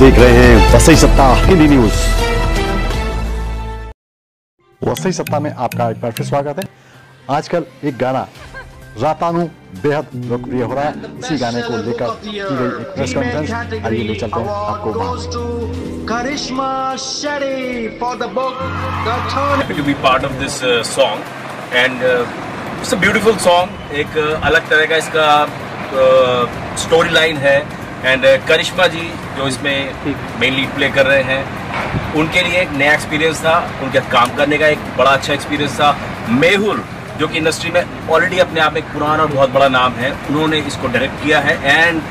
देख रहे हैं वसई सत्ता हिंदी न्यूज। वसई सत्ता में आपका एक बार फिर स्वागत है। आजकल एक गाना रातानु बेहद लोकप्रिय हो रहा है। इसी गाने को लेकर की गई एक प्रेस कॉन्फ्रेंस, आइए ले चलते हैं आपको वहां। Karishma Shetty for the book The Turn. To be part of this song and it's a beautiful song. एक अलग तरह का इसका स्टोरी लाइन है एंड करिश्मा जी जो इसमें मेन लीड प्ले कर रहे हैं, उनके लिए एक नया एक्सपीरियंस था, उनके काम करने का एक बड़ा अच्छा एक्सपीरियंस था। मेहुल जो कि इंडस्ट्री में ऑलरेडी अपने आप में एक पुराना और बहुत बड़ा नाम है, उन्होंने इसको डायरेक्ट किया है and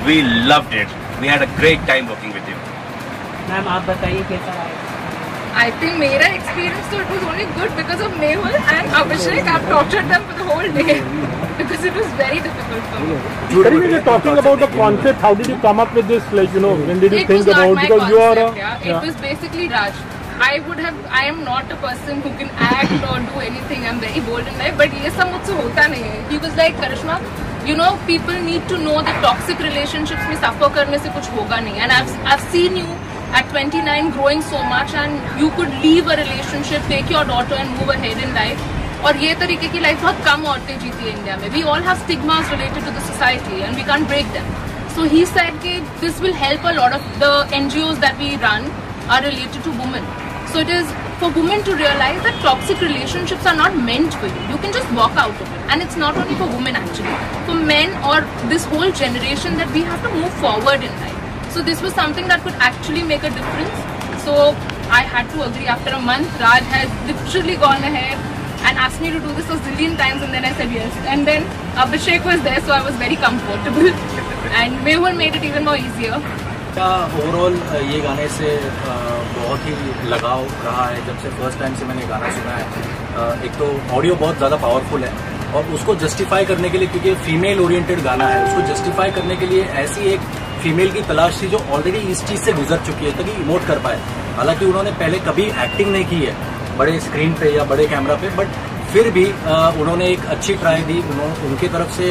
we loved it. We had a great time working with you. Ma'am आप बताइए कैसा रहा? I think मेरा experience so it was only good because of Mehul and Abhishek. I've tortured them for the whole day because it was very difficult for me. Karishma, you're talking about the concept. How did you come up with this? Like, you know, when did you It think was not about? my Because concept, you are a yeah. It was basically Raj. I am not a person who can act or do anything. I'm very bold in life, but ये सब मुझसे होता नहीं है. He was like, Karishma, you know, people need to know that toxic relationships में suffer करने से कुछ होगा नहीं. And I've seen you at 29 growing so much and you could leave a relationship, take your daughter and move ahead in life. और ये तरीके की लाइफ बहुत कम औरतें जीती है इंडिया में. We all have stigmas related to the society and we can't break them. So he said that this will help a lot of the NGOs that we run are related to women. So it is for women to realize that toxic relationships are not meant for you. You can just walk out of it. And it's not only for women actually. For men or this whole generation that we have to move forward in life. So this was something that could actually make a difference. So I had to agree. After a month, Raj has literally gone ahead and asked me to do this a zillion times, and then I said yes. And then Abhishek was there, so I was very comfortable. And Mehul made it even more easier. Overall ये गाने से बहुत ही लगाव रहा है। जब से first time से मैंने गाना सुना है, एक तो ऑडियो बहुत ज़्यादा पावरफुल है और उसको जस्टिफाई करने के लिए, क्योंकि फीमेल ओरिएंटेड गाना है, उसको जस्टिफाई करने के लिए ऐसी एक फीमेल की तलाश थी जो ऑलरेडी इस चीज़ से गुजर चुकी है ताकि इमोट कर पाए। हालांकि उन्होंने पहले कभी एक्टिंग नहीं की है बड़े स्क्रीन पे या बड़े कैमरा पे, बट फिर भी उन्होंने एक अच्छी ट्राई दी। उनकी तरफ से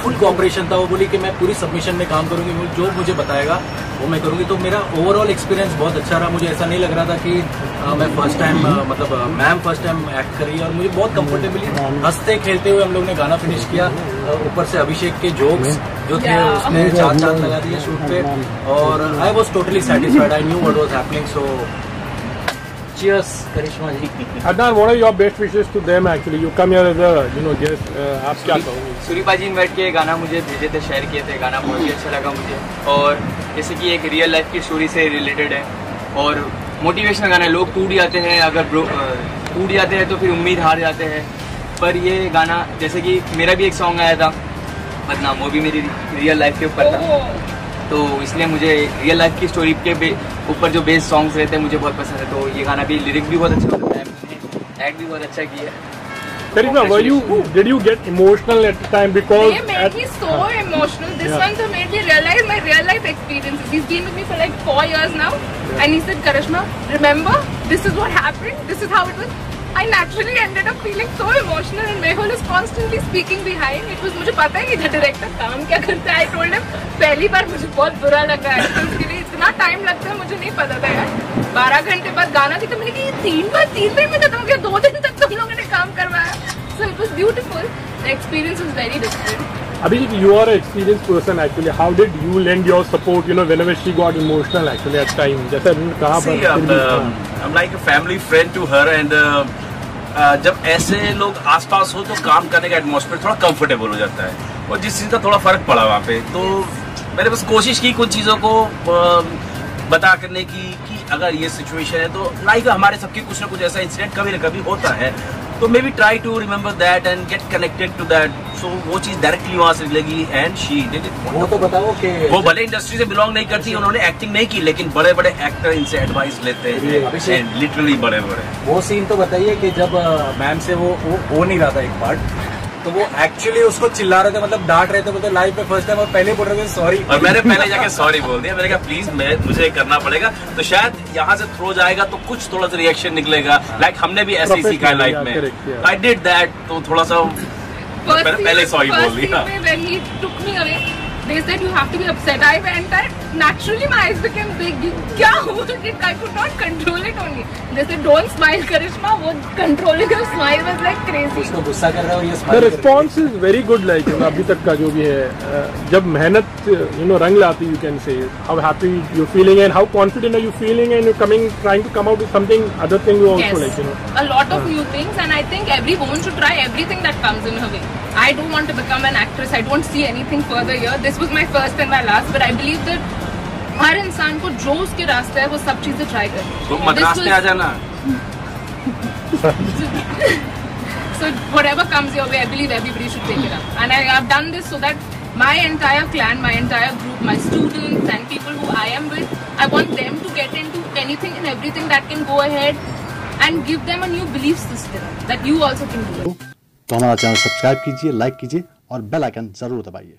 फुल कोऑपरेशन था। वो बोली कि मैं पूरी सबमिशन में काम करूंगी, जो मुझे बताएगा वो मैं करूंगी। तो मेरा ओवरऑल एक्सपीरियंस बहुत अच्छा रहा। मुझे ऐसा नहीं लग रहा था कि मैं फर्स्ट टाइम मतलब मैम फर्स्ट टाइम एक्ट करी, और मुझे बहुत कंफर्टेबली हंसते खेलते हुए हम लोग ने गाना फिनिश किया। ऊपर से अभिषेक के जोक्स जो थे उसने चार लगा दिए शूट पे, और I was totally satisfied. I knew what was happening. So cheers Karishma ji. Adnan, what are your best wishes to them? Actually, you come here as a guest. आप क्या कहोगे? सूरीपा जी इन्वाइट किए, गाना मुझे भेजे थे, शेयर किए थे, गाना बहुत ही अच्छा लगा मुझे। और जैसे कि एक रियल लाइफ की स्टोरी से रिलेटेड है और मोटिवेशनल गाना है। लोग टूट जाते हैं, अगर टूट जाते हैं तो फिर उम्मीद हार जाते हैं, पर ये गाना जैसे कि मेरा भी एक सॉन्ग आया था बदनाम, वो भी मेरी रियल लाइफ के ऊपर था, तो इसलिए मुझे रियल लाइफ की स्टोरी के ऊपर जो बेस्ड सॉन्ग्स रहते हैं मुझे बहुत पसंद है। तो ये गाना भी लिरिक्स भी बहुत अच्छा होता है, मैंने एक्ट भी बहुत अच्छा किया है। Karishma, did you get emotional at the time? Because It made me so emotional. This one so made me realize my real life experiences. He's been with me for like 4 years now, and he said, Karishma, remember, this is what happened, this is how it was. I naturally ended up feeling so emotional, and Mehul is constantly speaking behind. It was, मुझे पता है कि the director काम क्या करता है। I told him पहली बार मुझे बहुत बुरा लगा है, उसके लिए इतना टाइम लगता है मुझे नहीं पता था यार। 12 घंटे बाद गाना थी तो मैंने कहा 3 दिन में खत्म हो गया, 2 दिन तक तुम लोगों ने काम करवाया। So it was beautiful. The experience was very different. Abhijit, you are an experienced person actually. How did you lend your support? You know, whenever she got emotional actually at time. जैसे उन्होंने कहा, See, I'm like a family friend to her and जब ऐसे लोग आसपास हो तो काम करने का एटमॉस्फेयर थोड़ा कंफर्टेबल हो जाता है। और जिस चीज़ का थोड़ा फर्क पड़ा वहाँ पे, तो मैंने बस कोशिश की कुछ चीज़ों को बता करने की कि अगर ये सिचुएशन है तो लाइफ में हमारे सबके कुछ ना कुछ ऐसा इंसिडेंट कभी ना कभी होता है, तो maybe try to remember that and get connected to that. So वो चीज़ डायरेक्टली वहाँ से लगी एंड शी डिड इट। वो तो बताओ कि वो भले इंडस्ट्री से बिलोंग नहीं करती, उन्होंने एक्टिंग नहीं की, लेकिन बड़े बड़े एक्टर इनसे एडवाइस लेते हैं, लिटरली बड़े बड़े। वो सीन तो बताइए कि जब मैम से वो हो नहीं रहा था एक पार्ट, तो वो एक्चुअली उसको चिल्ला रहे थे, मतलब डांट रहे थे, मतलब लाइव पे फर्स्ट टाइम, और पहले बोल रहे थे सॉरी, और मैंने पहले जाके सॉरी बोल दिया। मैंने कहा प्लीज मुझे करना पड़ेगा, तो शायद यहाँ से थ्रो जाएगा तो कुछ थोड़ा सा रिएक्शन निकलेगा। लाइक हमने भी ऐसे ही सीखा है लाइफ में। आई डिड दैट, तो थोड़ा सा पहले सॉरी बोल दिया। When he took me away, they said you have to be upset. I went and naturally my eyes became big. क्या हुआ? I could not control it only. They said don't smile Karishma. वो controlling her smile was like crazy. उसको गुस्सा कर रहा हो ये The smile response is very good, like अभी तक का जो भी है, जब मेहनत रंग लाती, you can say how happy you're feeling and how confident are you feeling, and you're trying to come out with something other thing you also Yes. like A lot of new things, and I think every woman should try everything that comes in her way. I don't want to become an actress. I don't see anything further here. This was my first and my last, but I believe that हर इंसान को जो उसके रास्ते है वो सब चीजें try करे. तुम मद्रास में आ जाना. So whatever comes your way, I believe everybody should take it up. And I have done this so that my entire clan, my entire group, my students and people who I am with, I want them to get into anything and everything that can go ahead and give them a new belief system that you also can do it. तो हमारा channel subscribe कीजिए, like कीजिए और bell icon जरूर दबाइए.